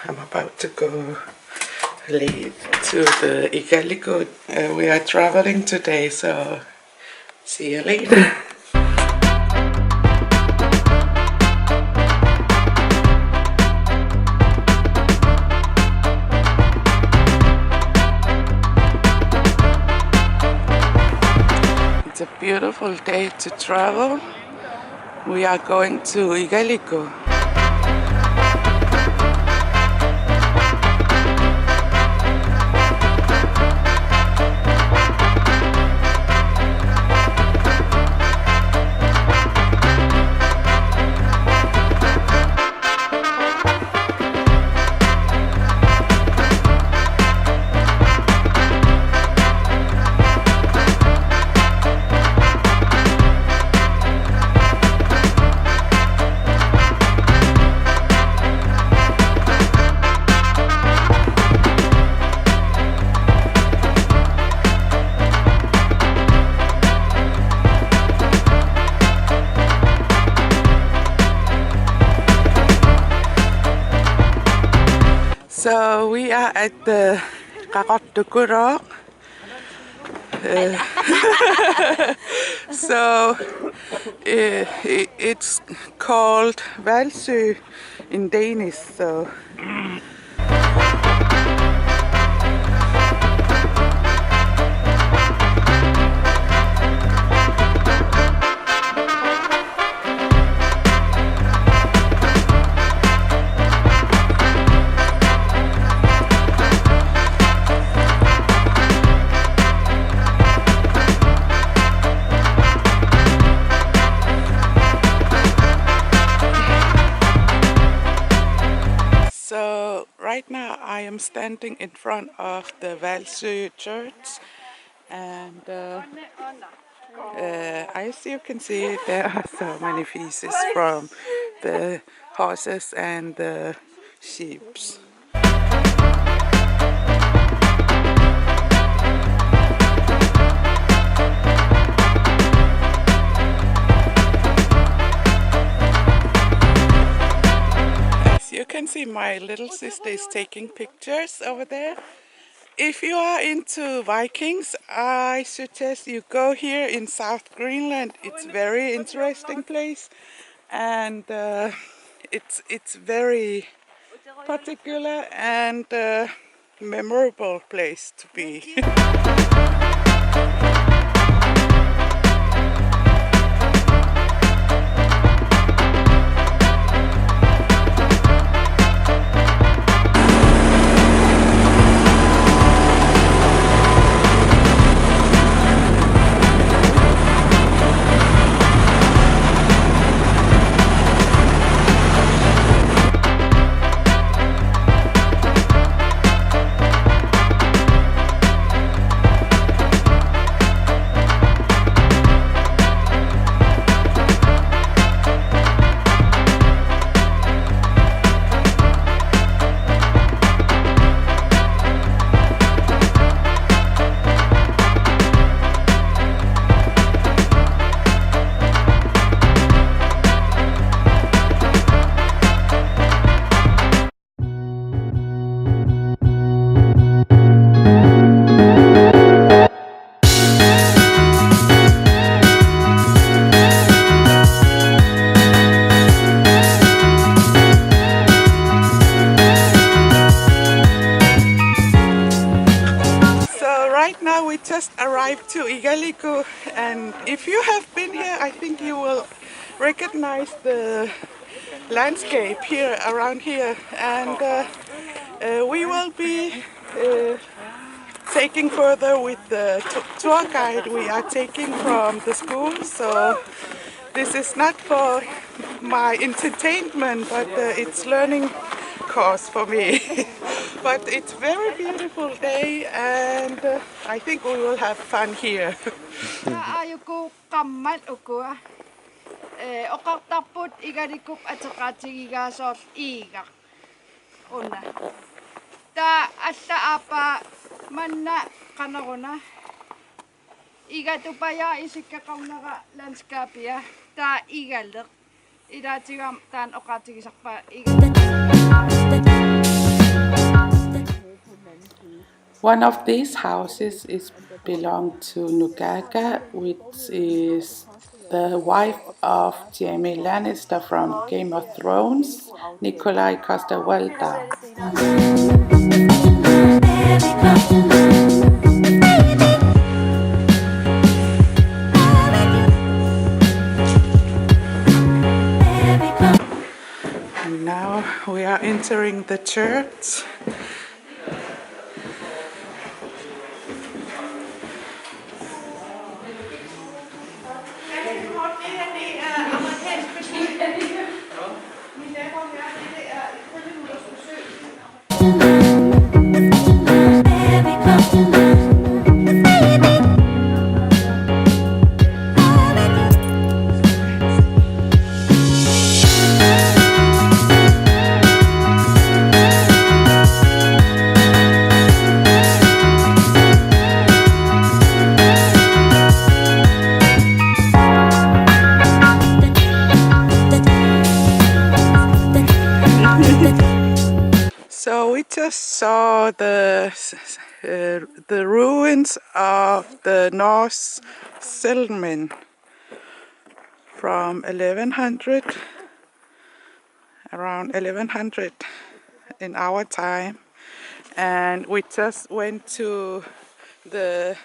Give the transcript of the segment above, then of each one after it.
I'm about to go lead to the Igaliku. We are traveling today, so see you later. It's a beautiful day to travel. We are going to Igaliku. So we are at the Rock. So it's called Valsø in Danish. So right now I am standing in front of the Valsø church, and as you can see, there are so many pieces from the horses and the sheep. You can see my little sister is taking pictures over there. If you are into Vikings, I suggest you go here in South Greenland. It's a very interesting place, and it's very particular and memorable place to be. We just arrived to Igaliku, and if you have been here, I think you will recognize the landscape here around here, and we will be taking further with the tour guide we are taking from the school. So this is not for my entertainment, but it's learning course for me. But it's very beautiful day, and I think we will have fun here. One of these houses is belong to Nugaga, which is the wife of Jaime Lannister from Game of Thrones, Nikolaj Coster-Waldau. Now we are entering the church. So we just saw the ruins of the Norse settlement from 1100, around 1100 in our time, and we just went to the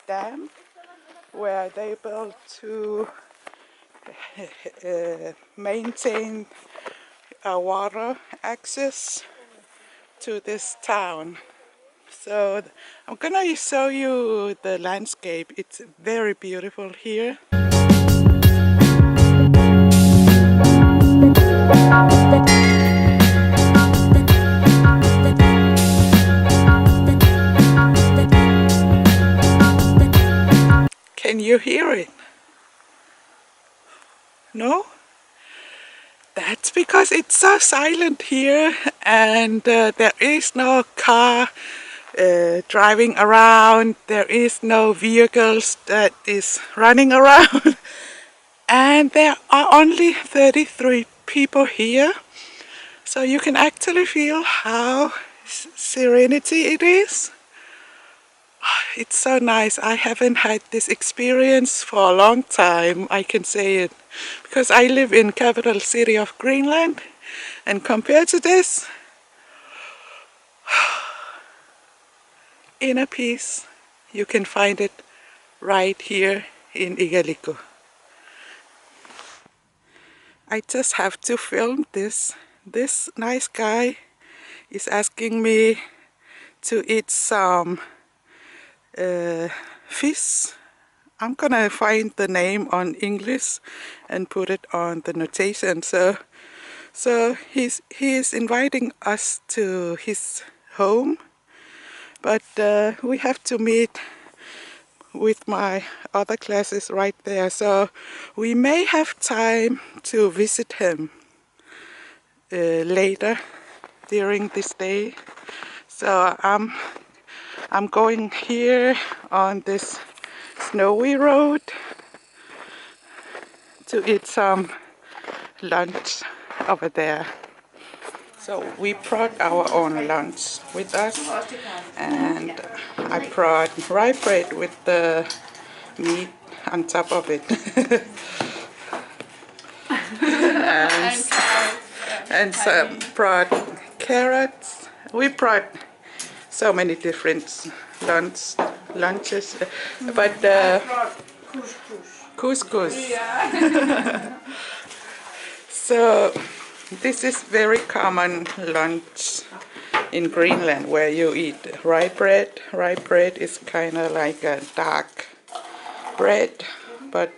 dam where they built to maintain water access to this town. So I'm gonna show you the landscape. It's very beautiful here. Can you hear it? No? That's because it's so silent here, and there is no car driving around, there is no vehicles that is running around, and there are only 33 people here, so you can actually feel how serenity it is. It's so nice. I haven't had this experience for a long time, I can say it, because I live in capital city of Greenland, and compared to this, inner peace, you can find it right here in Igaliku. I just have to film this. This nice guy is asking me to eat some fish. I'm gonna find the name on English and put it on the notation. So he is inviting us to his home, but we have to meet with my other classes right there, so we may have time to visit him later during this day. So I'm going here on this snowy road to eat some lunch over there. So we brought our own lunch with us, and I brought rye bread with the meat on top of it. and some brought carrots. We brought so many different lunches, but couscous. So this is very common lunch in Greenland, where you eat rye bread. Rye bread is kind of like a dark bread, but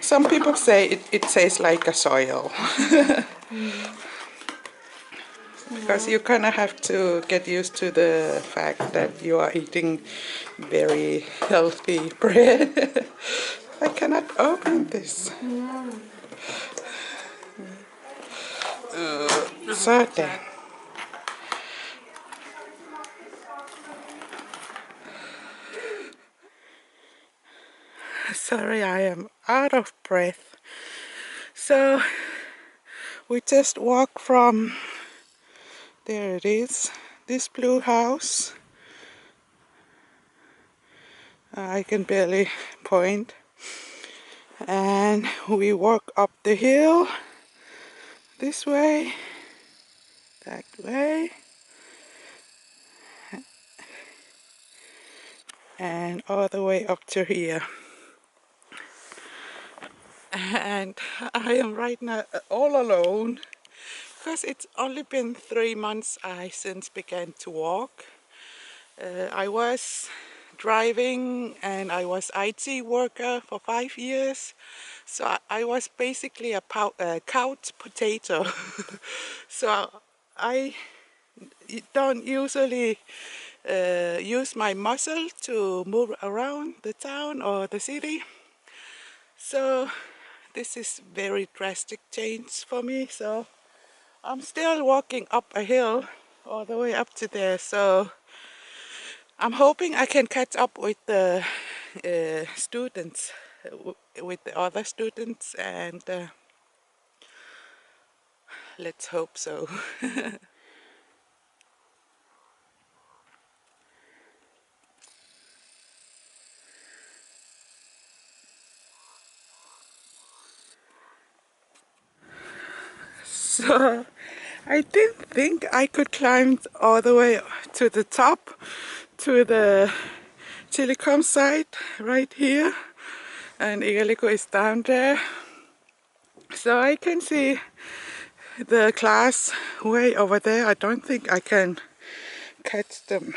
some people say it tastes like a soil. Because you kind of have to get used to the fact that you are eating very healthy bread. I cannot open this. So then. Sorry, I am out of breath. So we just walked from There it is, this blue house. I can barely point. And we walk up the hill this way, that way, and all the way up to here. And I am right now all alone because it's only been 3 months I since began to walk. I was driving and I was IT worker for 5 years, so I was basically a couch potato. So I don't usually use my muscle to move around the town or the city. So this is very drastic change for me. So I'm still walking up a hill all the way up to there. So I'm hoping I can catch up with the students, with the other students, and let's hope so. So I didn't think I could climb all the way to the top, to the telecom site right here, and Igaliku is down there. So I can see the class way over there. I don't think I can catch them.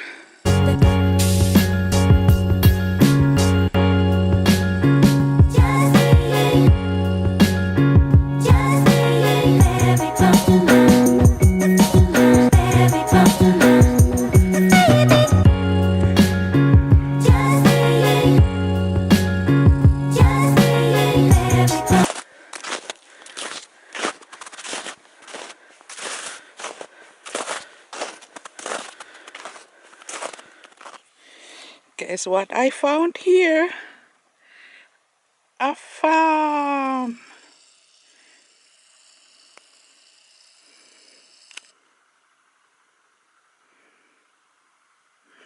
Guess what I found here? A farm.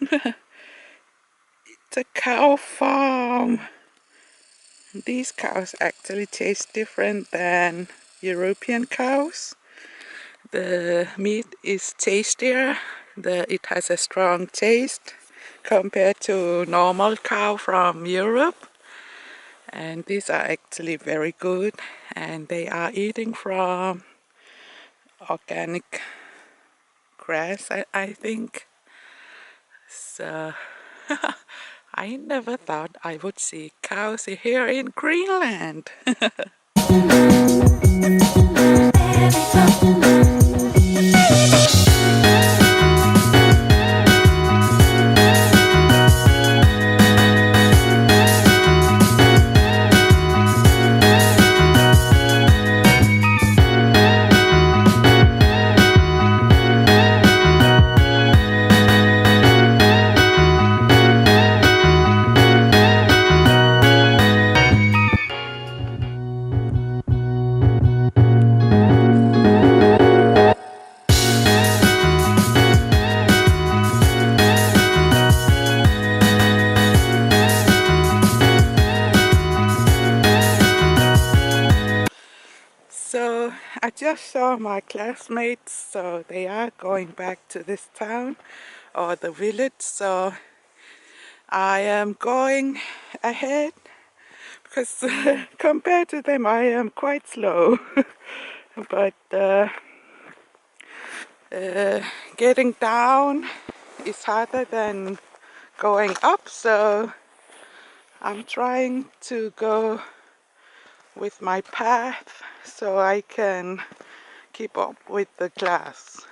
It's a cow farm. These cows actually taste different than European cows. The meat is tastier. It has a strong taste compared to normal cow from Europe. And these are actually very good, and they are eating from organic grass, I think. So I never thought I would see cows here in Greenland. So I just saw my classmates, so they are going back to this town or the village, so I am going ahead because compared to them I am quite slow. But getting down is harder than going up, so I'm trying to go with my path so I can keep up with the class.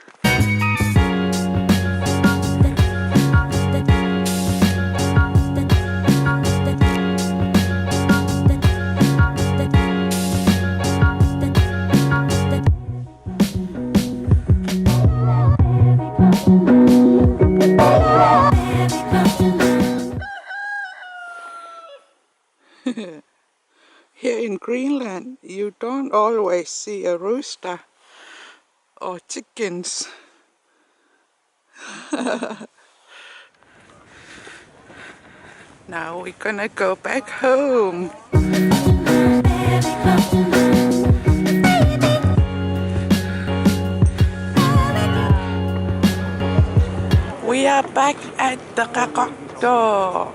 Here in Greenland, you don't always see a rooster or chickens Now we're gonna go back home. We are back at the Kakakto.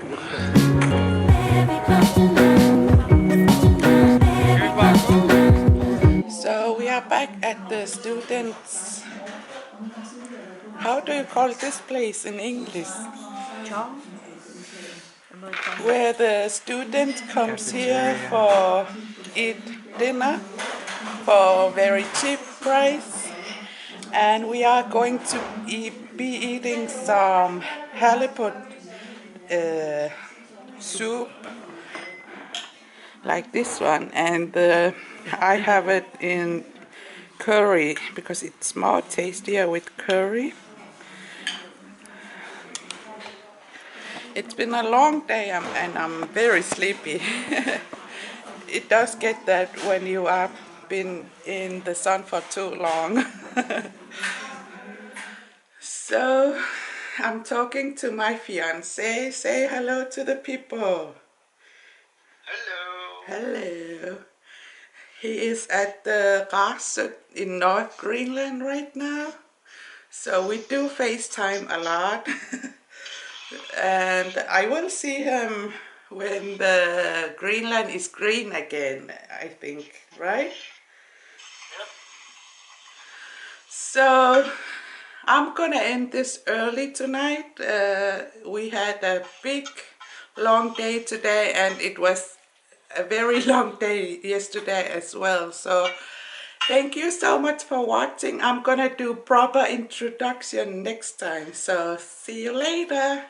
So we are back at the students. How do you call this place in English? Where the student comes here for eat dinner for very cheap price. And we are going to be eating some halibut soup like this one, and I have it in curry because it's more tastier with curry. It's been a long day and I'm very sleepy. It does get that when you have been in the sun for too long. So I'm talking to my fiance. Say hello to the people. Hello. Hello. He is at the Rasut in North Greenland right now. So we do FaceTime a lot. And I will see him when the Greenland is green again, I think, right? Yep. So I'm gonna end this early tonight. We had a big long day today, and it was a very long day yesterday as well. So thank you so much for watching. I'm gonna do proper introduction next time. So see you later.